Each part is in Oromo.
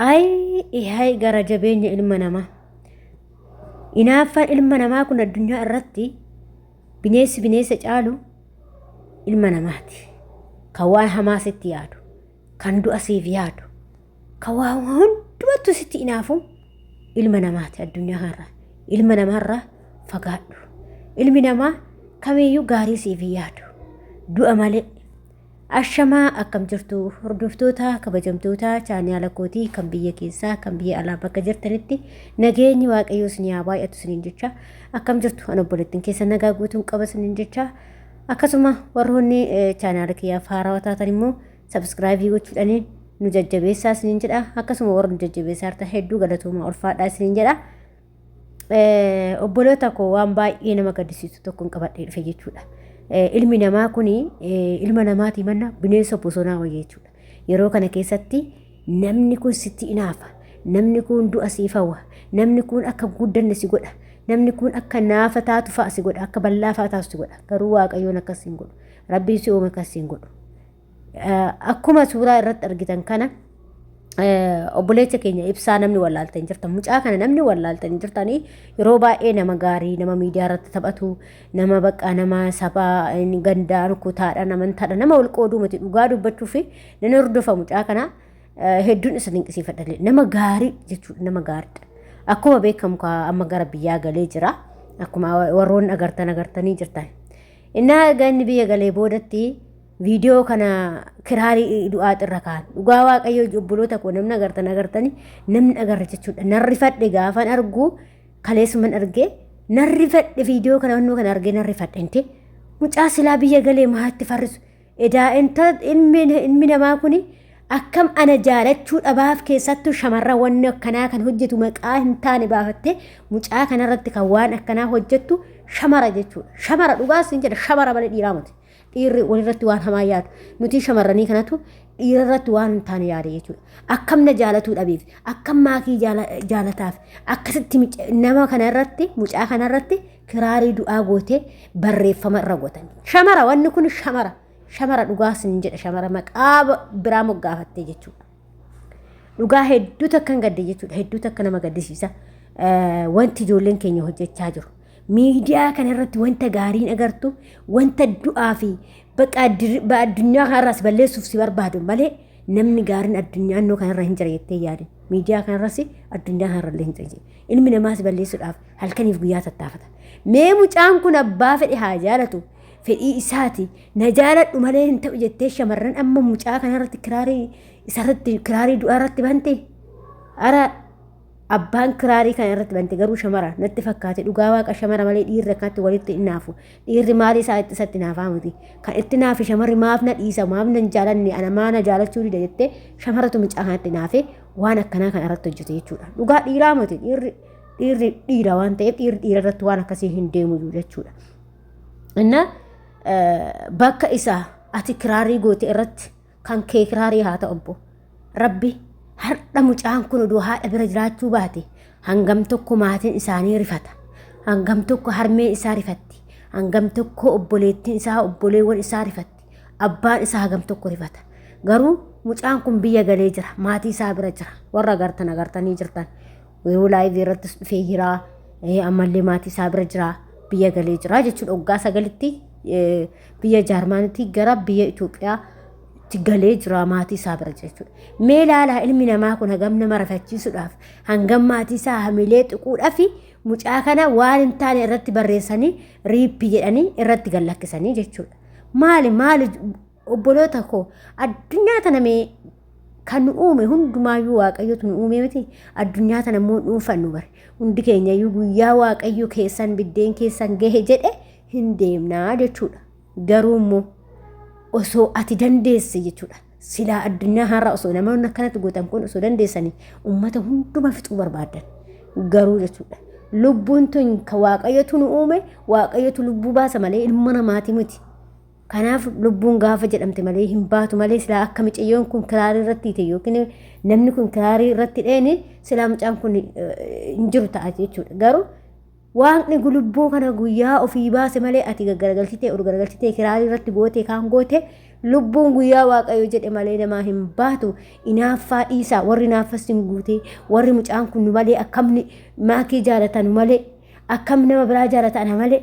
Ay ihai gara jabeenya ilma namaa. Inaaffaan ilma namaa kun addunyaa irratti bineensa caalu ilma namaati. Kan waan hamaa sitti yaadu, kan du'a siif yaadu, kan waan hundumattuu sitti inaafu ilma namaati addunyaa kanarraa. Ilma namaarraa fagaadhu. Ilmi namaa kamiyyuu gaarii siif yaadu. Du'a malee. Ashamaa akkam jirtu hordoftoota kabajamtoota chaanaala kootii kan biyya keessaa kan biyya alaa bakka jirtanitti nageenyi waaqayyoo isin haa baay'atu isiniin jecha akkam jirtu an obboleettiin keessa nagaa guutuun qaba isiniin jecha akkasuma warroonni chaanaala kiyyaaf haarawaa taatan immoo sabskraayibii gochuudhaan nu jajjabeessaa isiniin jedha akkasuma warra nu jajjabeessaa harta hedduu galatooma ulfaadhaa isiniin jedha. Obboloota koo waan baay'ee nama gaddisiisu tokkoon qabadhee dhufe jechuudha. Ilmi namaa kuni ilma namaati manna bineensa bosonaa wayii jechuudha. Yeroo kana keessatti namni kun sitti inaafa, namni kun du'a siif hawwa, namni kun akka guddanne si godha, namni kun akka naafa taatu fa'a si godha, akka bal'aa fa'a taatu si godha. Garuu waaqayyoon akkas hin godhu. Rabbiin si uume akkas hin godhu. Akkuma suuraa irratti argitan kana obboleessa keenya ibsaa namni wallaaltan jirtan mucaa kana namni wallaaltan jirtanii yeroo baay'ee nama gaarii nama miidiyaa irratti taphatu nama bakka nama sabaa gandaan kutaadha namantaadha nama wal qooduu miti dhugaa dubbachuu fi nama hordofa mucaa kana hedduun isa dinqisiifadha nama gaarii jechuudha nama gaariidha. Akkuma beekamu amma gara biyyaa galee jira akkuma warroonni agartanii jirtan. Innaa ganni biyya galee boodatti Video kana kiraarii du'aat irra kaan dhugaa waaqayyoo obboloota koo namni agartanii namni agarra jechuudha. Narrifadhe gaafan argu kaleessuman argee narrifadhe video kana wannoo kana argee narrifadhe inte mucaa silaa biyya galee maatti farrisu edaa inta ilmi namaa kuni akkam ana jaalachuu dhabaaf keessattuu shamarran wanni akkanaa kan hojjetu maqaa hin taane baafatte mucaa kanarratti kan waan akkanaa hojjettu shamara jechuudha. Shamara dhugaas hin jedha shamara malee dhiiraa miti. Dhiirri walirratti waan hamaa yaadu nuti shamarranii kanatu dhiirarratti waan hin taane yaade jechuudha. Akkam na jaalatuu dhabeef akkam maakii jaalataaf akkasitti nama kanarratti mucaa kanarratti kiraarii du'aa gootee barreeffama irra gootan. Shamara wanni kun shamara dhugaas hin jedha shamara maqaa biraa moggaafattee jechuudha. Dhugaa hedduu takkan gadde jechuudha hedduu takka nama gaddisiisa. Wanti ijoolleen keenya hojjechaa jiru. Miidiyaa kanarratti wanta gaariin agartu wanta du'aa fi bakka addunyaa kanarraas balleessuuf si barbaadu malee namni gaariin addunyaa annoo kanarra hin jira jettee yaadin. Miidiyaa kanarras addunyaa kanarra hin jira. Ilmi namaas balleessuudhaaf halkaniif guyyaa tattaafata. Mee mucaan kun abbaa fedhe haa jaalatu fedhii isaati na jaaladhu malee hin ta'u jettee shamarran amma mucaa kanarratti kiraarii du'aa irratti bante ara abbaan kiraarii kan irratti bante garuu shamara natti fakkaate dhugaa waaqa shamara malee dhiirri akkatti walitti innaafu dhiirri maali isaa itti isatti naafaa miti kan itti naafi shamarri maaf na dhiisa maaf nan jaalanne ana maana jaalachuu dida jettee shamaratu mucaa kanatti naafe waan akkanaa kan irratti hojjete jechuudha. Dhugaa dhiiraa miti dhiirri dhiira waan ta'eef dhiira irratti waan akkasii hin deemu jechuudha. Inna bakka isaa ati kiraarii goote irratti kan kee kiraarii haa ta'u obbo Rabbi har'a mucaan kun oduu haadha bira jiraachuu baate hangam tokko maatiin isaanii rifata hangam tokko harmeen isaa rifatti hangam tokko obboleettiin isaa obboleewwan isaa rifatti abbaan isaa hangam tokko rifata garuu mucaan kun biyya galee jira maatii isaa bira jira warra agartanii jirtan yeroo laayivii irratti dhufee jira ammallee maatii isaa bira jira biyya galee jira jechuudha. Waggaa 9tti biyya Jaarmaanitti gara biyya Itoophiyaa galee jira maatii isaa bira jechuudha. Mee ilaalaa ilmi namaa kun hagam nama rafachiisuudhaaf hangam maatii isaa hamilee xuquudhaaf mucaa kana waan hin taane irratti barreessanii riippi jedhanii irratti gallakkisanii jechuudha. Maali obboloota koo addunyaa tana mee kan nu uume hundumaayyuu waaqayyotu nu uume miti addunyaa tana immoo dhuunfannu bare hundi keenyayyuu guyyaa waaqayyo keessan biddeen keessan gahe jedhe hin deemnaa jechuudha. Garuu immoo osoo ati dandeesse jechuudha. Silaa addunyaa har'a osoo namoonni akkanatti gootan kun osoo dandeessanii uummata hunduma fixuu barbaadan garuu jechuudha. Lubbuun tun kan waaqayyotu nu uume waaqayyotu lubbuu baasa malee ilma namaati miti. Kanaaf lubbuun gaafa jedhamte malee hin baatu malee silaa akka miciyyoon kun kiraarii irratti hite yookiin namni kun kiraarii irratti dheeni silaa mucaan kun hin jiru ta'a jechuudha. Garuu waaqni lubbuu kana guyyaa ofii baase malee ati garagalchitee kiraarii irratti goote kaan goote lubbuun guyyaa waaqayyo jedhe malee namaa hin baatu inaaffaa dhiisaa warri naaffas hin guutee warri mucaan kun malee akkamni maakii jaalatan malee akkam nama biraa jaalatan malee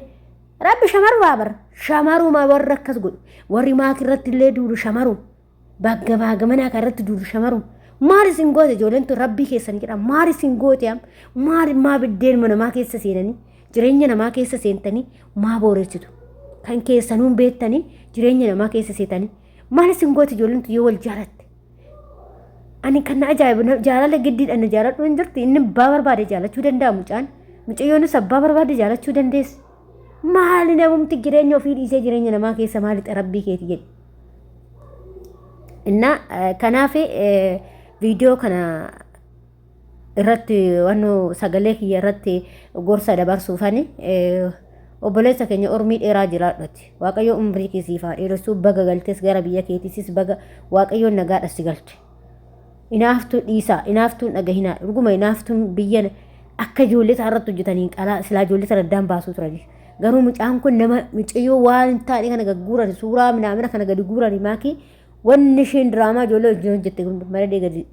rabbi shamaruu bar shamaruma warra akkas godhu warri maakii irratti illee duuru shamaruu bagga manaa kan irratti duuru shamaruu maali sin goote ijoolleen tun rabbii keessan jedha maali sin goote maali maa biddeen namaa keessa seenanii jireenya namaa keessa seentanii maa booreessitu kan keessanuun beektanii jireenya namaa keessa seetanii maali sin goote ijoolleen tun yoo wal jaalatte ani kan na ajaa'ibu jaalala giddiidhaan na jaaladhu hin jirti inni abbaa barbaade jaalachuu danda'a mucayyoonis abbaa barbaade jaalachuu dandeessi maali namumti jireenya ofii dhiisee jireenya namaa keessa maali rabbii keeti jedhe inna kanaaf video kana irratti wanno sagalee kiyya irratti gorsa dabarsuufani obboleessa keenya ormii dheeraa jiraadhati waaqayyo umrii keessiifaa dheeressuu baga galtees gara biyya keetiisis baga waaqayyoon nagaadha si galte inaaftuu dhiisaa inaaftuun dhagahinaa dhuguma inaaftuun biyya akka ijoollee irratti hojjetanii qalaa silaa ijoollee addaan baasuu turani garuu mucaan kun nama mucayyoo waan taane kana gagguuran suuraa minaamina kana gadi guurani maakii wanni isheen diraamaa ijoollee hojjette maradee gadi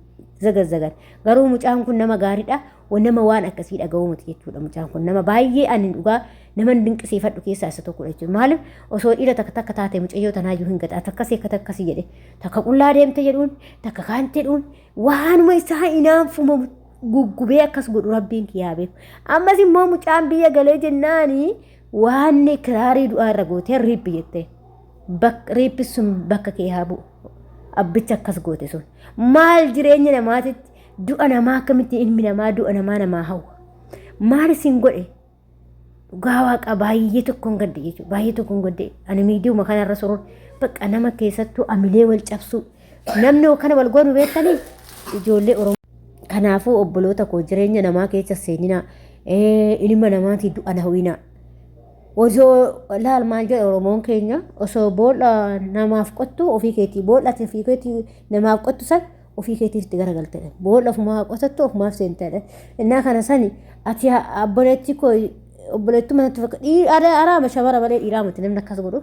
zagazzagan garuu mucaan kun nama gaariidha nama waan akkasii dhaga'uu miti jechuudha mucaan kun nama baay'ee ani dhugaa nama dinqisiifadhu keessaa isa tokkodha jechuudha maaliif osoo dhiira takka taate mucayyoo tanaayyuu hin gataa takkasii jedhe takka qullaa deemte jedhuun takka kaante jedhuun waanuma isaa inaanfuma guggubee akkas godhu rabbiin kiyyaa beeku ammas immoo mucaan biyya galee jennaanii waan kiraarii du'aa irra gootee riiphi jette riiphi sun bakka kee haa bu'u abbicha akkas goote sun maal jireenya namaatitti du'a namaa akkamitti ilmi namaa du'a namaa hawwa maal isin godhe dhugaa waaqa baay'ee tokkoon gadde jechuudha baay'ee tokkoon gadde ani miidiyuma kanarra soroon bakka nama keessattuu amilee wal cabsuu namni kana wal goonu beektanii ijoollee oromoo kanaafuu obboloota koo jireenya namaa keessa seeninaa ilma namaatii du'a na hawwinaa osoo laal maal jedha oromoon keenya osoo boolla namaaf qottu ofii keetii boolla ofii keetii namaaf qottu san ofii keetiif itti garagalte boolla ofumaa qotattu ofumaaf seentedha innaa kana sani ati abboleetti koo obboleettu manatti fakka araama shamara malee dhiiraa miti namni akkas godhu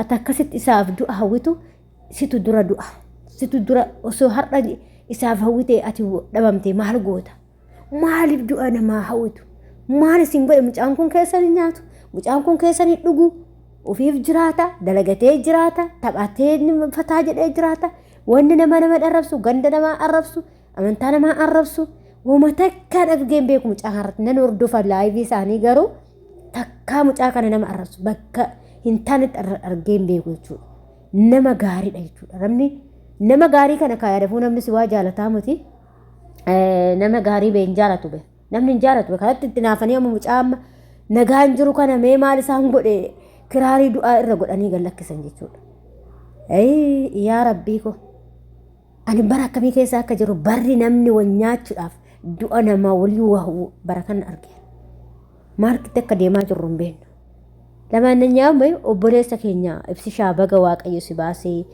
ati akkasitti isaaf du'a hawwitu situ dura osoo har'a isaaf hawwite ati dhabamte maal goota maaliif du'a namaa hawwitu maal isin godhe mucaan kun keessan hin nyaatu mucaan kun keessan hin dhugu ofiif jiraata dalagatee jiraata taphatee fataa jedhee jiraata wanni nama dharrabsu ganda namaa arrabsu amantaa namaa arrabsu wama takka dhageen beeku mucaa harratti nan hordofa laayivii isaanii garuu takka mucaa kana nama arrabsu bakka hin taanetti argeen beeku jechuudha nama gaariidha jechuudha namni nama gaarii kana kaayadafuu namni si waa jaalataa miti nama gaarii bee hin jaalatu be namni hin jaalatu be kanatti itti naafanii amma mucaa amma nagaan jiru kana mee maal isaan godhe kiraarii du'aa irra godhanii gallakkisan jechuudha. Yaa rabbii ko ani bara akkamii keessa akka jiru barri namni wal nyaachuudhaaf du'a namaa walii waa'u bara kana argee maarkitti akka deemaa jirru hin beeknu. Lamaananyaa ammoo obboleessa keenya ibsishaa baga waaqayyo si baasee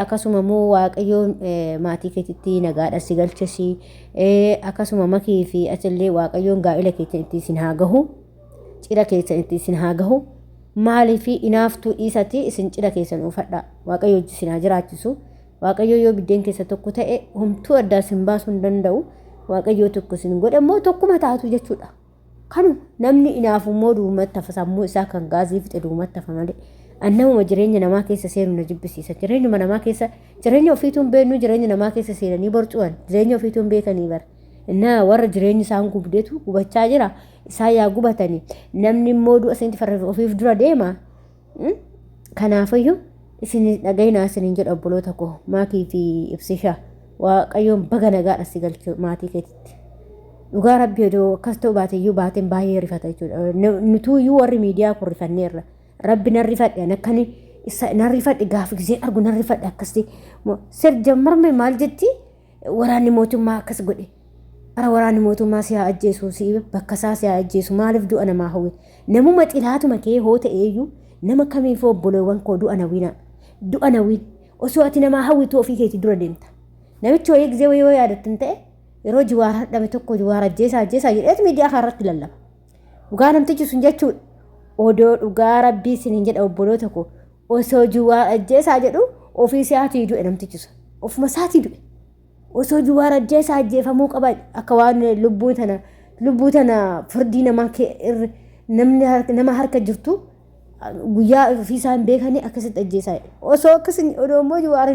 akkasuma immoo waaqayyoon maatii keetitti nagaadha si galchesi akkasuma makii fi achillee waaqayyoon gaa'ila keetti isin haa gahu. Cidha keessan itti isin haa gahu maalii fi inaaftuu dhiisatti isin cidha keessan uffadha waaqayyo isin haa jiraachisu waaqayyo yoo biddeen keessa tokko ta'e homtuu addaa isin baasuu hin danda'u waaqayyo tokko isin godhe immoo tokkuma taatu jechuudha kanu namni inaafu immoo duumatti hafa sammuu isaa kan gaazii fixe duumatti hafa malee annamuma jireenya namaa keessa seenu na jibbisiisa jireenyuma namaa keessa jireenya ofiituun beeknu jireenya namaa keessa seenanii borcu'an jireenya ofiituun beekanii bara innaa warra jireenya isaan gubdeetu gubachaa jira isaa yaa gubatanii namni immoo du'a isinitti farra ofiif dura deema kanaafiyyuu isin dhagayinaa isiniin jedha obboloota koo maakii fi ibsishaa waaqayyoon baga nagaadha si galchu maatii keetitti dhugaa rabbi odoo akkas ta'u baateyyuu baateen baay'ee rifata jechuudha nutuuyyuu warri miidiyaa kun rifanneerra rabbi nan rifadhe akkani nan rifadhe gaafa gisee argu nan rifadhe akkasti sirjammarme maal jetti waraanni mootummaa akkas godhe ara waraanni mootummaa si haa ajjeesu si bakka isaa si haa ajjeesu maaliif du'a namaa hawwe namuma xilaatuma kee hoo ta'eeyyuu nama kamiif obboleewwan koo du'a nawiin osoo ati namaa hawwitu ofii keetii dura deemta namichi wayii gisee wayii yaadattin ta'e yeroo jiwaara dhabe tokko jiwaara ajjeesaa jedheet miidiyaa kanarratti lallaba dhugaa namtichi sun jechuudha odoo dhugaa rabbii isiniin jedha obboloota koo osoo jiwaara ajjeesaa jedhu ofii isaatii du'e namtichi sun ofuma isaatii du'e osoo Jawaar ajjeesaa ajjeefamuu qaba akka waan lubbuu tana firdii nama harka jirtu guyyaa ofii isaan beekanii akkasitti ajjeesaa osoo akkasii odoo immoo Jawaar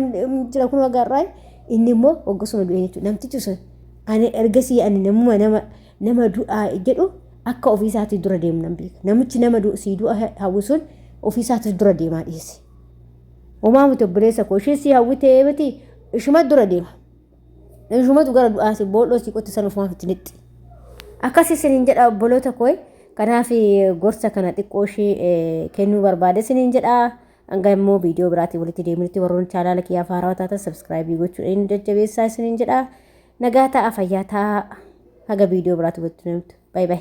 jira kun agarraa inni immoo waggasuma du'e jechuudha namtichi sun ani ergasii ani nama du'aa jedhu akka ofii isaatii dura deemu nan beeka namichi nama sii du'a hawwisuun ofii isaatii dura deemaa dhiyeesse uumamutti obboleessa koo ishee sii hawwitee miti ishuma dura deema ishumatu gara du'aasi boolloo sii qotti san ofumaaf itti nixxi akkasii isiniin jedha obboloota koo kanaaf gorsa kana xiqqoo ishee kennuu barbaade isiniin jedha hanga immoo viidiyoo biraatii walitti deemnutti warroon chaanaala kiyyaa faaraa taatan sabskraayibii gochuudhaan jajjabeessaa isiniin jedha nagaa ta'a fayyaa ta'a haga viidiyoo biraatii walitti deemnutti bye bye